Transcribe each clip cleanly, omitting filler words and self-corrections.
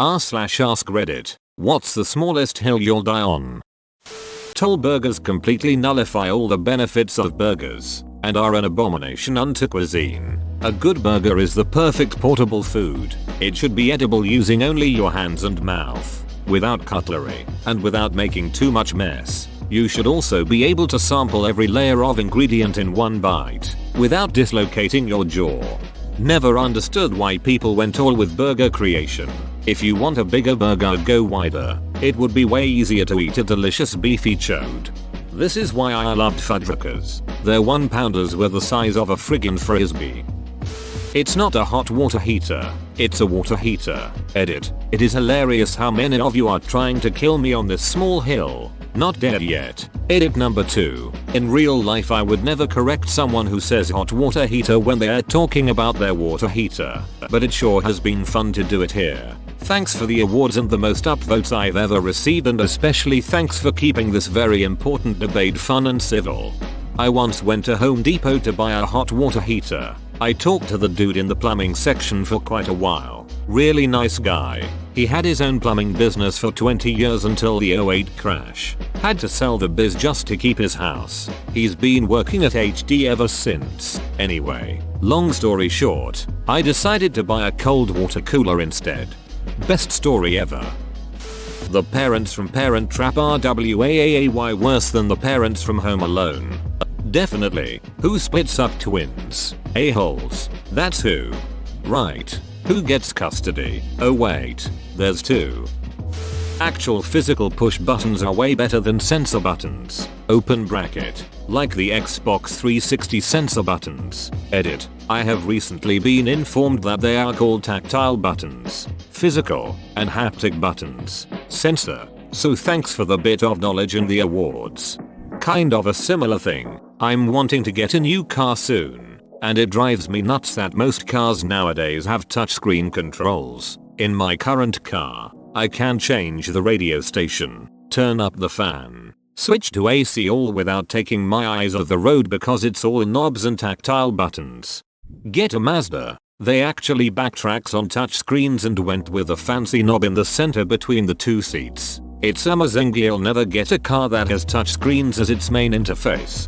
r/ask Reddit. What's the smallest hill you'll die on? Toll burgers completely nullify all the benefits of burgers and are an abomination unto cuisine. A good burger is the perfect portable food. It should be edible using only your hands and mouth, without cutlery, and without making too much mess. You should also be able to sample every layer of ingredient in one bite, without dislocating your jaw. Never understood why people went all with burger creation. If you want a bigger burger, go wider. It would be way easier to eat a delicious beefy chode. This is why I loved Fuddruckers. Their 1-pounders were the size of a friggin' frisbee. It's not a hot water heater, it's a water heater. Edit. It is hilarious how many of you are trying to kill me on this small hill. Not dead yet. Edit number 2. In real life I would never correct someone who says hot water heater when they are talking about their water heater. But it sure has been fun to do it here. Thanks for the awards and the most upvotes I've ever received, and especially thanks for keeping this very important debate fun and civil. I once went to Home Depot to buy a hot water heater. I talked to the dude in the plumbing section for quite a while. Really nice guy. He had his own plumbing business for 20 years until the '08 crash. Had to sell the biz just to keep his house. He's been working at HD ever since. Anyway, long story short, I decided to buy a cold water cooler instead. Best story ever. The parents from Parent Trap are WAAAY worse than the parents from Home Alone. Definitely. Who splits up twins? A-holes. That's who. Right. Who gets custody? Oh wait. There's two. Actual physical push buttons are way better than sensor buttons. Open bracket. Like the Xbox 360 sensor buttons. Edit. I have recently been informed that they are called tactile buttons. Physical and haptic buttons. Sensor. So thanks for the bit of knowledge and the awards. Kind of a similar thing. I'm wanting to get a new car soon, and it drives me nuts that most cars nowadays have touchscreen controls. In my current car, I can change the radio station, turn up the fan, switch to AC all without taking my eyes off the road because it's all knobs and tactile buttons. Get a Mazda. They actually backtracks on touchscreens and went with a fancy knob in the center between the two seats. It's amazing you'll never get a car that has touchscreens as its main interface.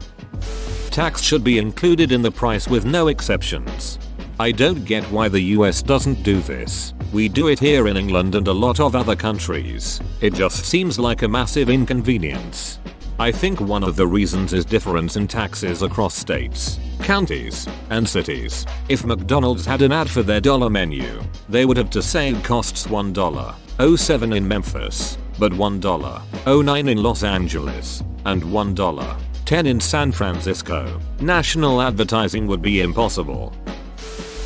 Tax should be included in the price with no exceptions. I don't get why the US doesn't do this. We do it here in England and a lot of other countries. It just seems like a massive inconvenience. I think one of the reasons is difference in taxes across states, counties, and cities. If McDonald's had an ad for their dollar menu, they would have to say it costs $1.07 in Memphis, but $1.09 in Los Angeles, and $1.10 in San Francisco. National advertising would be impossible.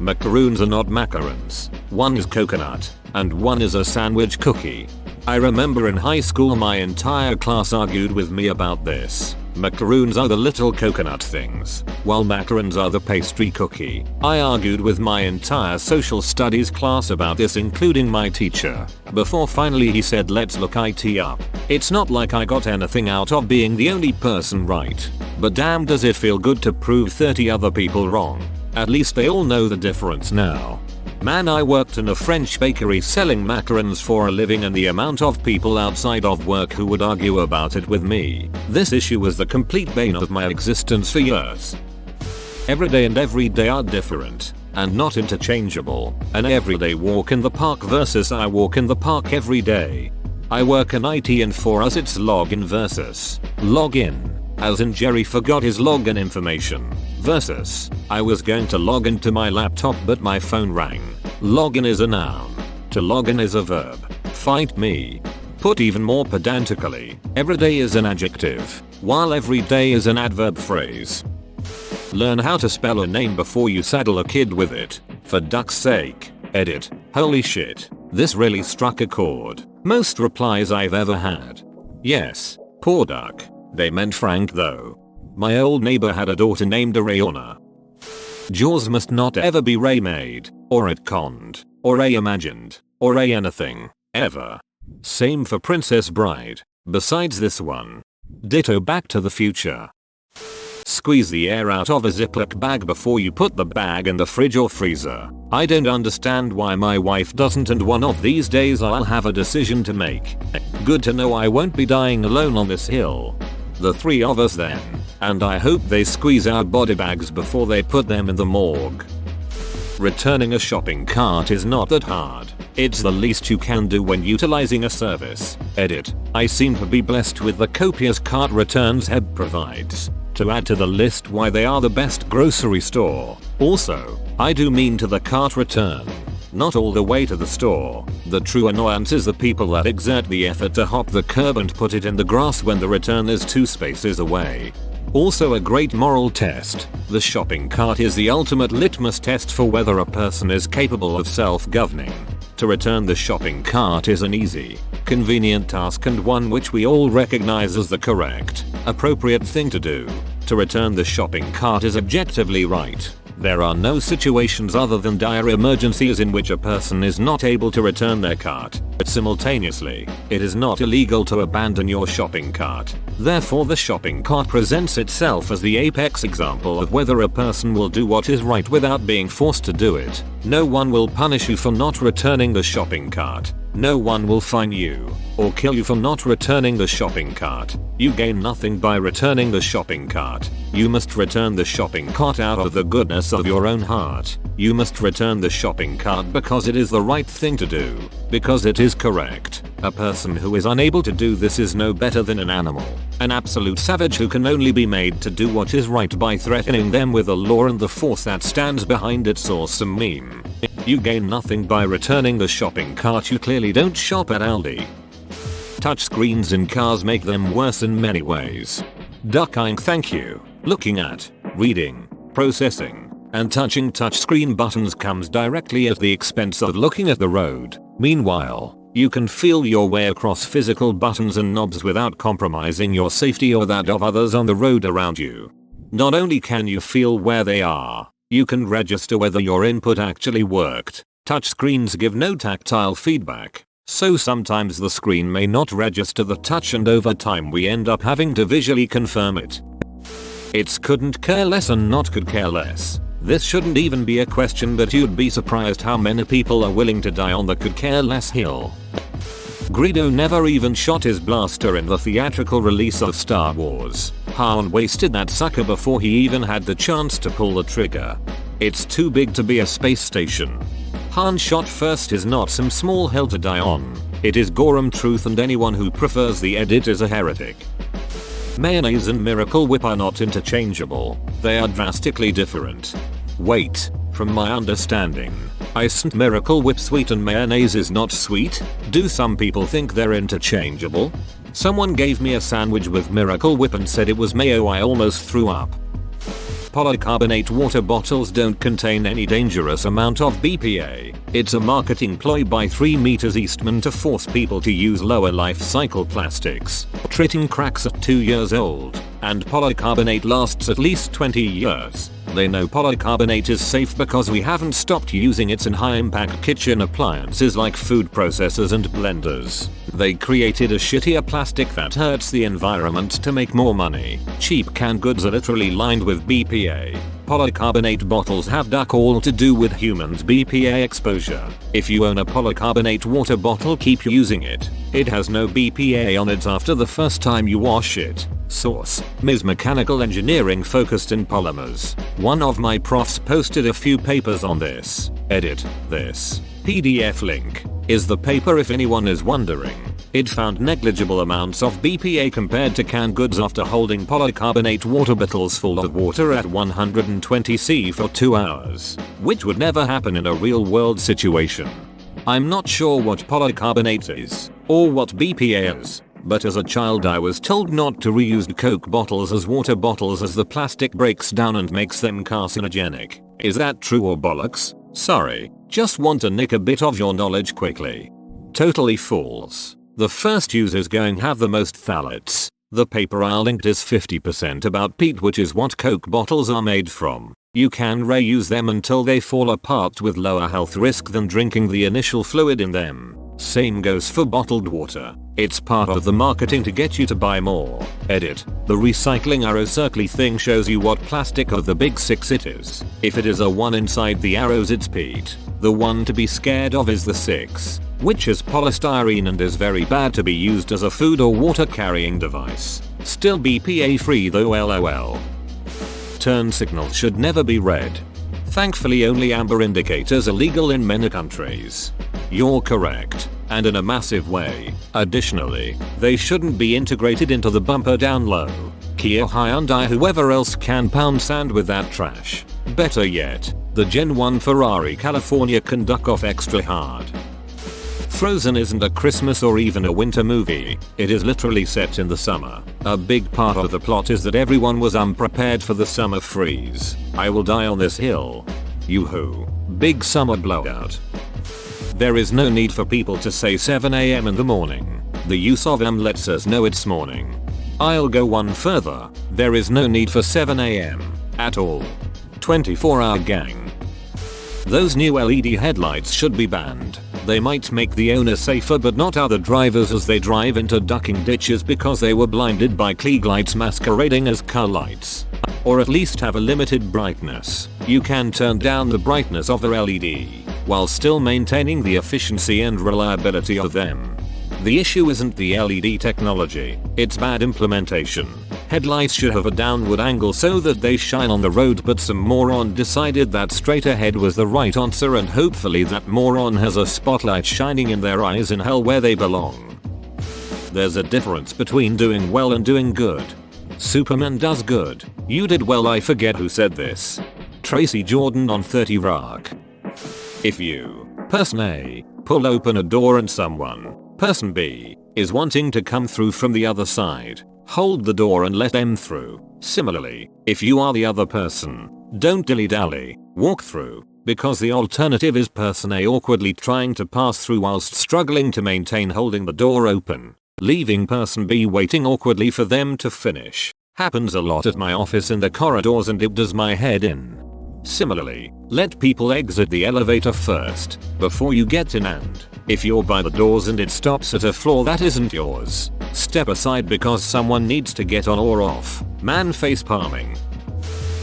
Macaroons are not macarons. One is coconut, and one is a sandwich cookie. I remember in high school my entire class argued with me about this. Macaroons are the little coconut things, while macarons are the pastry cookie. I argued with my entire social studies class about this, including my teacher, before finally he said let's look it up. It's not like I got anything out of being the only person right, but damn does it feel good to prove 30 other people wrong. At least they all know the difference now. Man, I worked in a French bakery selling macarons for a living, and the amount of people outside of work who would argue about it with me. This issue was the complete bane of my existence for years. Every day and every day are different and not interchangeable. An everyday walk in the park versus I walk in the park every day. I work in IT and for us it's login versus login. As in Jerry forgot his login information. Versus, I was going to log into my laptop but my phone rang. Login is a noun. To login is a verb. Fight me. Put even more pedantically, everyday is an adjective, while everyday is an adverb phrase. Learn how to spell a name before you saddle a kid with it. For duck's sake. Edit. Holy shit. This really struck a chord. Most replies I've ever had. Yes. Poor duck. They meant Frank though. My old neighbor had a daughter named Rayona. Jaws must not ever be remade, or retconned, or reimagined, or anything, ever. Same for Princess Bride, besides this one. Ditto Back to the Future. Squeeze the air out of a Ziploc bag before you put the bag in the fridge or freezer. I don't understand why my wife doesn't, and one of these days I'll have a decision to make. Good to know I won't be dying alone on this hill. The three of us then. And I hope they squeeze out body bags before they put them in the morgue. Returning a shopping cart is not that hard. It's the least you can do when utilizing a service. Edit. I seem to be blessed with the copious cart returns Heb provides. To add to the list why they are the best grocery store. Also, I do mean to the cart return. Not all the way to the store. The true annoyance is the people that exert the effort to hop the curb and put it in the grass when the return is 2 spaces away. Also a great moral test. The shopping cart is the ultimate litmus test for whether a person is capable of self-governing. To return the shopping cart is an easy, convenient task and one which we all recognize as the correct, appropriate thing to do. To return the shopping cart is objectively right. There are no situations other than dire emergencies in which a person is not able to return their cart. Simultaneously, it is not illegal to abandon your shopping cart. Therefore, the shopping cart presents itself as the apex example of whether a person will do what is right without being forced to do it. No one will punish you for not returning the shopping cart. No one will fine you or kill you for not returning the shopping cart. You gain nothing by returning the shopping cart. You must return the shopping cart out of the goodness of your own heart. You must return the shopping cart because it is the right thing to do, because it is correct. A person who is unable to do this is no better than an animal, an absolute savage who can only be made to do what is right by threatening them with the law and the force that stands behind its awesome meme. You gain nothing by returning the shopping cart. You clearly don't shop at Aldi. Touchscreens in cars make them worse in many ways. Ducking thank you, looking at, reading, processing, and touching touchscreen buttons comes directly at the expense of looking at the road. Meanwhile, you can feel your way across physical buttons and knobs without compromising your safety or that of others on the road around you. Not only can you feel where they are, you can register whether your input actually worked. Touchscreens give no tactile feedback, so sometimes the screen may not register the touch, and over time we end up having to visually confirm it. It's couldn't care less and not could care less. This shouldn't even be a question, but you'd be surprised how many people are willing to die on the could care less hill. Greedo never even shot his blaster in the theatrical release of Star Wars. Han wasted that sucker before he even had the chance to pull the trigger. It's too big to be a space station. Han shot first is not some small hill to die on. It is Gorum truth, and anyone who prefers the edit is a heretic. Mayonnaise and Miracle Whip are not interchangeable. They are drastically different. Wait, from my understanding, isn't Miracle Whip sweet and mayonnaise is not sweet? Do some people think they're interchangeable? Someone gave me a sandwich with Miracle Whip and said it was mayo. I almost threw up. Polycarbonate water bottles don't contain any dangerous amount of BPA. It's a marketing ploy by 3 Meters Eastman to force people to use lower life cycle plastics. Treating cracks at 2 years old, and polycarbonate lasts at least 20 years. They know polycarbonate is safe because we haven't stopped using it in high-impact kitchen appliances like food processors and blenders. They created a shittier plastic that hurts the environment to make more money. Cheap canned goods are literally lined with BPA. Polycarbonate bottles have duck all to do with humans' BPA exposure. If you own a polycarbonate water bottle, keep using it. It has no BPA on it after the first time you wash it. Source: Ms. Mechanical Engineering focused in polymers. One of my profs posted a few papers on this. Edit: this PDF link is the paper if anyone is wondering. It found negligible amounts of BPA compared to canned goods after holding polycarbonate water bottles full of water at 120 C for 2 hours, which would never happen in a real world situation. I'm not sure what polycarbonate is, or what BPA is, but as a child I was told not to reuse Coke bottles as water bottles as the plastic breaks down and makes them carcinogenic. Is that true or bollocks? Sorry, just want to nick a bit of your knowledge quickly. Totally false. The first users going have the most phthalates. The paper I linked is 50% about peat, which is what Coke bottles are made from. You can reuse them until they fall apart with lower health risk than drinking the initial fluid in them. Same goes for bottled water. It's part of the marketing to get you to buy more. Edit. The recycling arrow circly thing shows you what plastic of the big six it is. If it is a 1 inside the arrows, it's peat. The one to be scared of is the 6, which is polystyrene and is very bad to be used as a food or water carrying device. Still BPA free though, lol. Turn signals should never be red. Thankfully only amber indicators are legal in many countries. You're correct, and in a massive way. Additionally, they shouldn't be integrated into the bumper down low. Kia, Hyundai, whoever else can pound sand with that trash. Better yet, the Gen 1 Ferrari California can duck off extra hard. Frozen isn't a Christmas or even a winter movie, it is literally set in the summer. A big part of the plot is that everyone was unprepared for the summer freeze. I will die on this hill. Yoo-hoo. Big summer blowout. There is no need for people to say 7 AM in the morning. The use of lets us know it's morning. I'll go one further, there is no need for 7 AM at all. 24-hour gang. Those new LED headlights should be banned. They might make the owner safer but not other drivers as they drive into ducking ditches because they were blinded by Klieg lights masquerading as car lights. Or at least have a limited brightness. You can turn down the brightness of their LED while still maintaining the efficiency and reliability of them. The issue isn't the LED technology, it's bad implementation. Headlights should have a downward angle so that they shine on the road, but some moron decided that straight ahead was the right answer, and hopefully that moron has a spotlight shining in their eyes in hell where they belong. There's a difference between doing well and doing good. Superman does good. You did well. I forget who said this. Tracy Jordan on 30 Rock. If you, person A, pull open a door and someone, person B, is wanting to come through from the other side, hold the door and let them through. Similarly, if you are the other person, don't dilly-dally, walk through, because the alternative is person A awkwardly trying to pass through whilst struggling to maintain holding the door open, leaving person B waiting awkwardly for them to finish. Happens a lot at my office in the corridors and it does my head in. Similarly, let people exit the elevator first, before you get in, and if you're by the doors and it stops at a floor that isn't yours, step aside because someone needs to get on or off. Man face palming.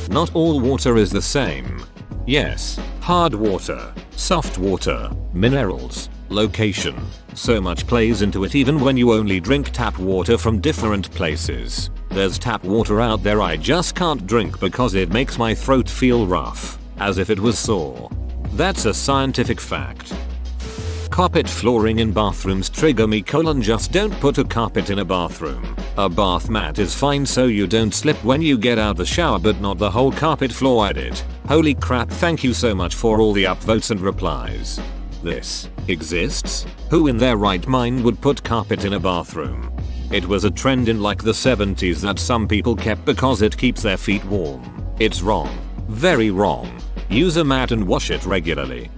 Not all water is the same. Yes, hard water, soft water, minerals, location. So much plays into it even when you only drink tap water from different places. There's tap water out there I just can't drink because it makes my throat feel rough, as if it was sore. That's a scientific fact. Carpet flooring in bathrooms trigger me: just don't put a carpet in a bathroom. A bath mat is fine so you don't slip when you get out the shower, but not the whole carpet floor. Edit. Holy crap, thank you so much for all the upvotes and replies. This exists? Who in their right mind would put carpet in a bathroom? It was a trend in like the 70s that some people kept because it keeps their feet warm. It's wrong. Very wrong. Use a mat and wash it regularly.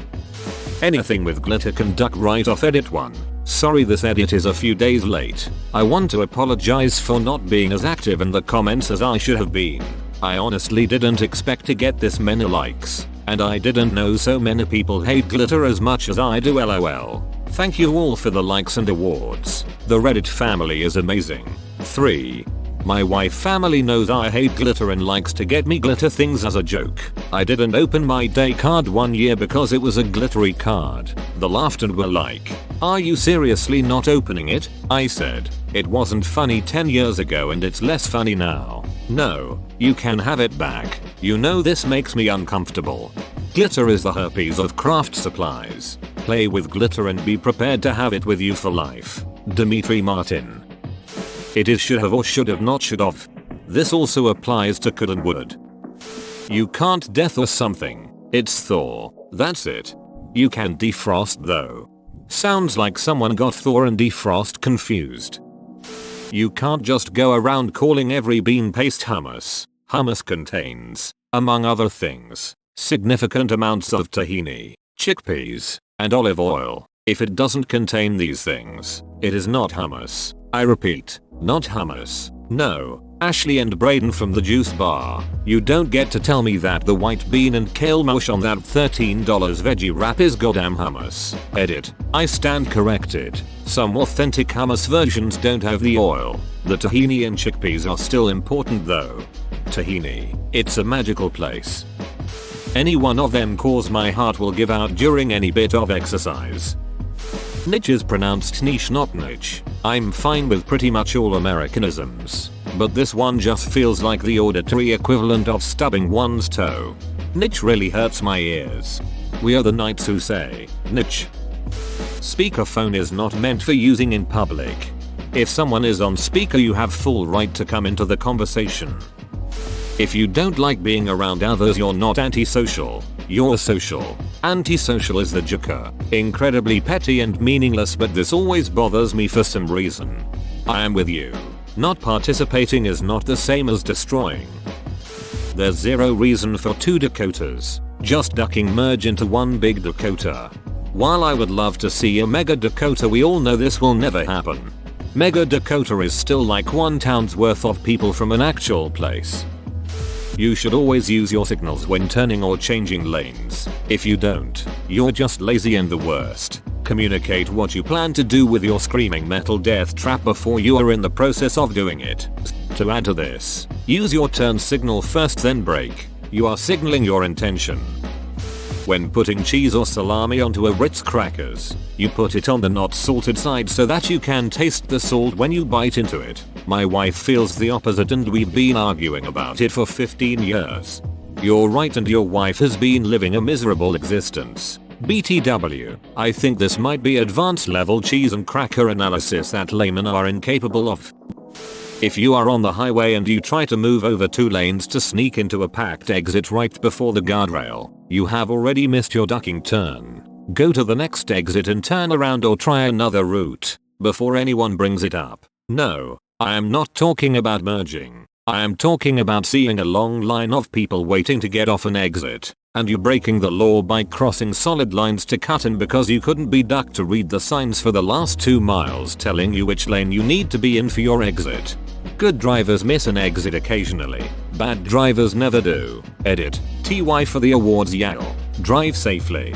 Anything with glitter can duck right off. Edit 1. Sorry this edit is a few days late. I want to apologize for not being as active in the comments as I should have been. I honestly didn't expect to get this many likes, and I didn't know so many people hate glitter as much as I do, lol. Thank you all for the likes and awards. The Reddit family is amazing. 3. My wife family knows I hate glitter and likes to get me glitter things as a joke. I didn't open my day card one year because it was a glittery card. They laughed and were like, "Are you seriously not opening it?" I said, "It wasn't funny 10 years ago and it's less funny now." "No, you can have it back. You know this makes me uncomfortable." Glitter is the herpes of craft supplies. Play with glitter and be prepared to have it with you for life. Dimitri Martin. It is should have or should have, not should have. This also applies to could and would. You can't death or something. It's Thor. That's it. You can defrost though. Sounds like someone got Thor and defrost confused. You can't just go around calling every bean paste hummus. Hummus contains, among other things, significant amounts of tahini, chickpeas, and olive oil. If it doesn't contain these things, it is not hummus. I repeat, not hummus. No, Ashley and Braden from the juice bar. You don't get to tell me that the white bean and kale mush on that $13 veggie wrap is goddamn hummus. Edit. I stand corrected. Some authentic hummus versions don't have the oil. The tahini and chickpeas are still important though. Tahini. It's a magical place. Any one of them cause my heart will give out during any bit of exercise. Niche is pronounced niche not niche. I'm fine with pretty much all Americanisms, but this one just feels like the auditory equivalent of stubbing one's toe. Niche really hurts my ears. We are the knights who say, niche. Speakerphone is not meant for using in public. If someone is on speaker you have full right to come into the conversation. If you don't like being around others you're not antisocial, you're social. Antisocial is the joker. Incredibly petty and meaningless, but this always bothers me for some reason. I am with you. Not participating is not the same as destroying. There's zero reason for two Dakotas. Just ducking merge into one big Dakota. While I would love to see a mega Dakota, we all know this will never happen. Mega Dakota is still like one town's worth of people from an actual place. You should always use your signals when turning or changing lanes. If you don't, you're just lazy and the worst. Communicate what you plan to do with your screaming metal death trap before you are in the process of doing it. To add to this, use your turn signal first then brake. You are signaling your intention. When putting cheese or salami onto a Ritz crackers, you put it on the not salted side so that you can taste the salt when you bite into it. My wife feels the opposite and we've been arguing about it for 15 years. You're right and your wife has been living a miserable existence. BTW, I think this might be advanced level cheese and cracker analysis that laymen are incapable of. If you are on the highway and you try to move over 2 lanes to sneak into a packed exit right before the guardrail, you have already missed your ducking turn. Go to the next exit and turn around or try another route before anyone brings it up. No, I am not talking about merging. I am talking about seeing a long line of people waiting to get off an exit, and you breaking the law by crossing solid lines to cut in because you couldn't be ducked to read the signs for the last 2 miles telling you which lane you need to be in for your exit. Good drivers miss an exit occasionally. Bad drivers never do. Edit. TY for the awards Yale. Drive safely.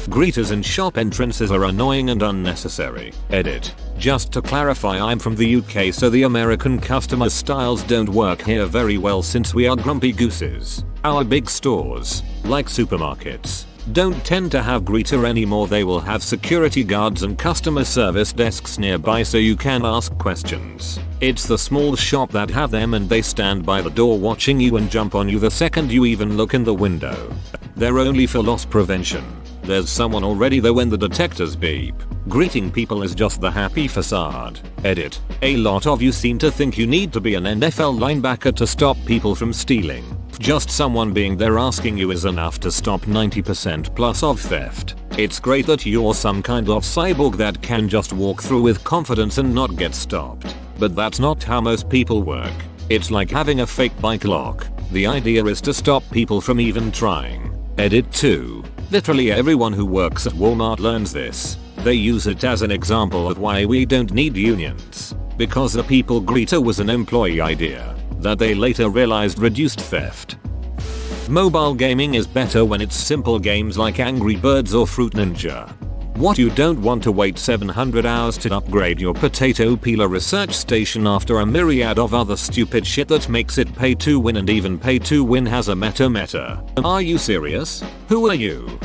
Greeters in shop entrances are annoying and unnecessary. Edit. Just to clarify, I'm from the UK, so the American customer styles don't work here very well since we are grumpy gooses. Our big stores, like supermarkets, don't tend to have greeter anymore. They will have security guards and customer service desks nearby so you can ask questions. It's the small shop that have them and they stand by the door watching you and jump on you the second you even look in the window. They're only for loss prevention. There's someone already there when the detectors beep. Greeting people is just the happy facade. Edit. A lot of you seem to think you need to be an NFL linebacker to stop people from stealing. Just someone being there asking you is enough to stop 90% plus of theft. It's great that you're some kind of cyborg that can just walk through with confidence and not get stopped. But that's not how most people work. It's like having a fake bike lock. The idea is to stop people from even trying. Edit 2. Literally everyone who works at Walmart learns this. They use it as an example of why we don't need unions. Because the people greeter was an employee idea that they later realized reduced theft. Mobile gaming is better when it's simple games like Angry Birds or Fruit Ninja. What you don't want to wait 700 hours to upgrade your potato peeler research station after a myriad of other stupid shit that makes it pay to win, and even pay to win has a meta. Are you serious? Who are you?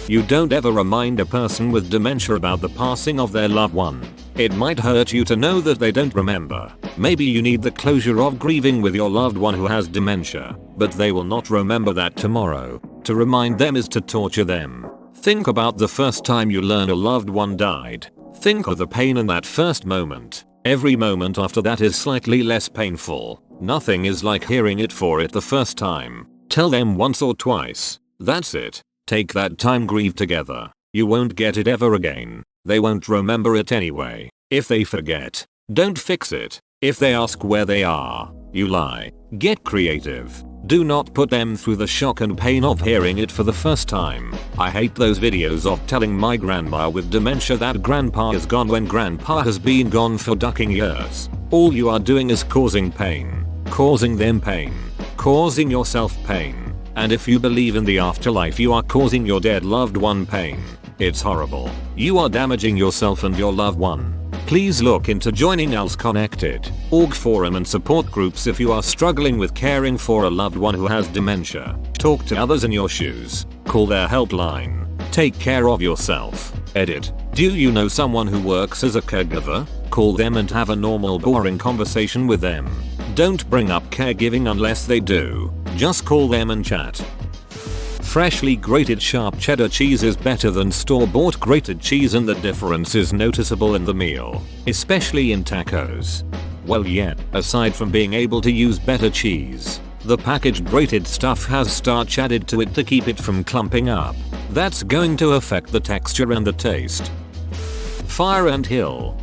You don't ever remind a person with dementia about the passing of their loved one. It might hurt you to know that they don't remember. Maybe you need the closure of grieving with your loved one who has dementia, but they will not remember that tomorrow. To remind them is to torture them. Think about the first time you learn a loved one died. Think of the pain in that first moment. Every moment after that is slightly less painful. Nothing is like hearing it for it the first time. Tell them once or twice. That's it. Take that time, grieve together. You won't get it ever again. They won't remember it anyway. If they forget, don't fix it. If they ask where they are, you lie. Get creative. Do not put them through the shock and pain of hearing it for the first time. I hate those videos of telling my grandma with dementia that grandpa is gone when grandpa has been gone for ducking years. All you are doing is causing pain, causing them pain, causing yourself pain, and if you believe in the afterlife you are causing your dead loved one pain. It's horrible. You are damaging yourself and your loved one. Please look into joining else connected org forum and support groups if you are struggling with caring for a loved one who has dementia. Talk to others in your shoes. Call their helpline. Take care of yourself. Edit. Do you know someone who works as a caregiver? Call them and have a normal boring conversation with them. Don't bring up caregiving unless they do. Just call them and chat. Freshly grated sharp cheddar cheese is better than store-bought grated cheese and the difference is noticeable in the meal, especially in tacos. Well yeah, aside from being able to use better cheese, the packaged grated stuff has starch added to it to keep it from clumping up. That's going to affect the texture and the taste. Fire Ant Hill.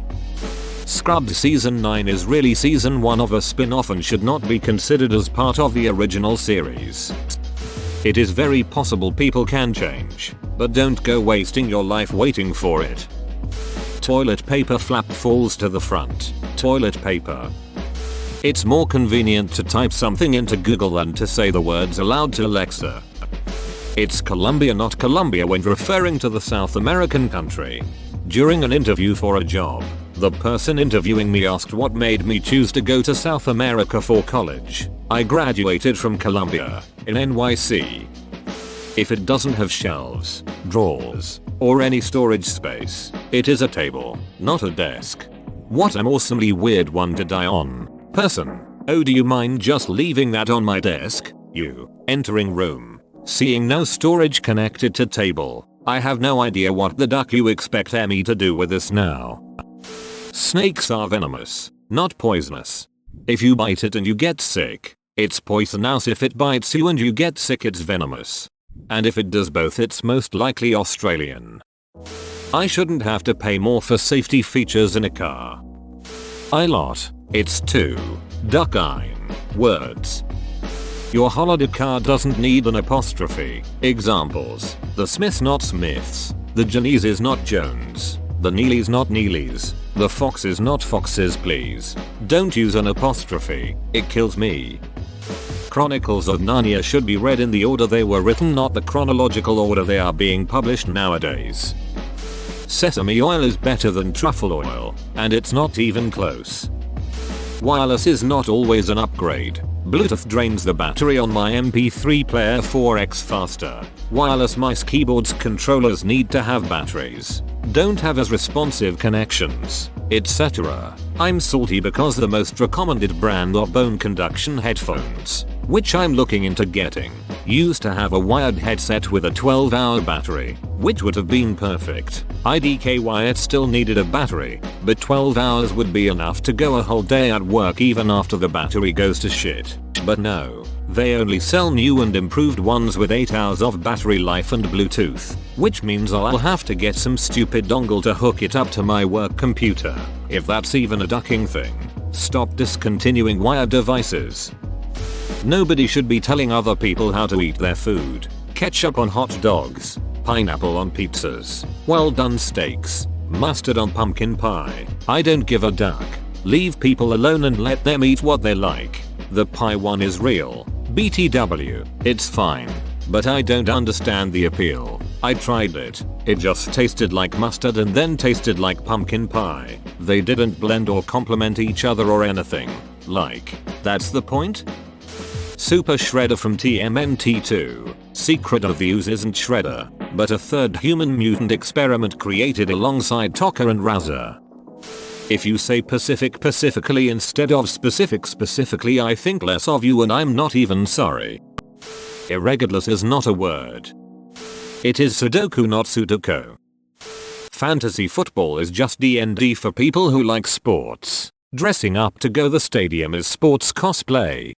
Scrubs Season 9 is really Season 1 of a spin-off and should not be considered as part of the original series. It is very possible people can change, but don't go wasting your life waiting for it. Toilet paper flap falls to the front. Toilet paper. It's more convenient to type something into Google than to say the words aloud to Alexa. It's Colombia not Colombia when referring to the South American country. During an interview for a job, the person interviewing me asked what made me choose to go to South America for college. I graduated from Columbia, in NYC. If it doesn't have shelves, drawers, or any storage space, it is a table, not a desk. What an awesomely weird one to die on. Person. Oh, do you mind just leaving that on my desk? You. Entering room. Seeing no storage connected to table. I have no idea what the duck you expect Emmy to do with this now. Snakes are venomous, not poisonous. If you bite it and you get sick, it's poisonous. If it bites you and you get sick, it's venomous. And if it does both, it's most likely Australian. I shouldn't have to pay more for safety features in a car. I lot. It's 2. Duckine. Words. Your holiday car doesn't need an apostrophe. Examples. The Smiths not Smiths. The Jones is not Jones. The Neelys not Neelys. The Foxes not Foxes, please. Don't use an apostrophe. It kills me. Chronicles of Narnia should be read in the order they were written, not the chronological order they are being published nowadays. Sesame oil is better than truffle oil, and it's not even close. Wireless is not always an upgrade. Bluetooth drains the battery on my MP3 player 4x faster. Wireless mice, keyboards, controllers need to have batteries. Don't have as responsive connections, etc. I'm salty because the most recommended brand of bone conduction headphones, which I'm looking into getting, used to have a wired headset with a 12-hour battery, which would have been perfect. IDKY it still needed a battery, but 12 hours would be enough to go a whole day at work even after the battery goes to shit. But no, they only sell new and improved ones with 8 hours of battery life and Bluetooth, which means I'll have to get some stupid dongle to hook it up to my work computer, if that's even a ducking thing. Stop discontinuing wired devices. Nobody should be telling other people how to eat their food. Ketchup on hot dogs, pineapple on pizzas, well done steaks, mustard on pumpkin pie. I don't give a duck. Leave people alone and let them eat what they like. The pie one is real. BTW, it's fine. But I don't understand the appeal. I tried it. It just tasted like mustard and then tasted like pumpkin pie. They didn't blend or complement each other or anything. Like, that's the point? Super Shredder from TMNT2. Secret of the Ooze isn't Shredder, but a third human mutant experiment created alongside Tokka and Razor. If you say Pacific pacifically instead of specific specifically, I think less of you and I'm not even sorry. Irregardless is not a word. It is Sudoku, not Sudoku. Fantasy football is just D&D for people who like sports. Dressing up to go the stadium is sports cosplay.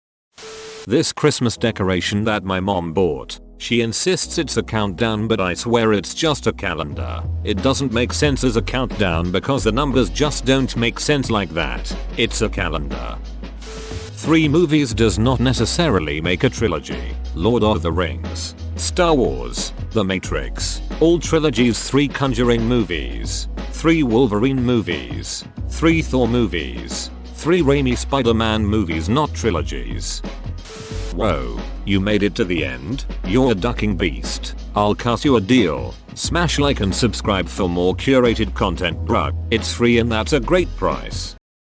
This Christmas decoration that my mom bought, she insists it's a countdown, but I swear it's just a calendar. It doesn't make sense as a countdown because the numbers just don't make sense like that. It's a calendar. 3 movies does not necessarily make a trilogy. Lord of the Rings, Star Wars, The Matrix, all trilogies, 3 Conjuring movies, 3 Wolverine movies, 3 Thor movies, 3 Raimi Spider-Man movies, not trilogies. Whoa, you made it to the end? You're a ducking beast. I'll cut you a deal. Smash like and subscribe for more curated content, bruh. It's free and that's a great price.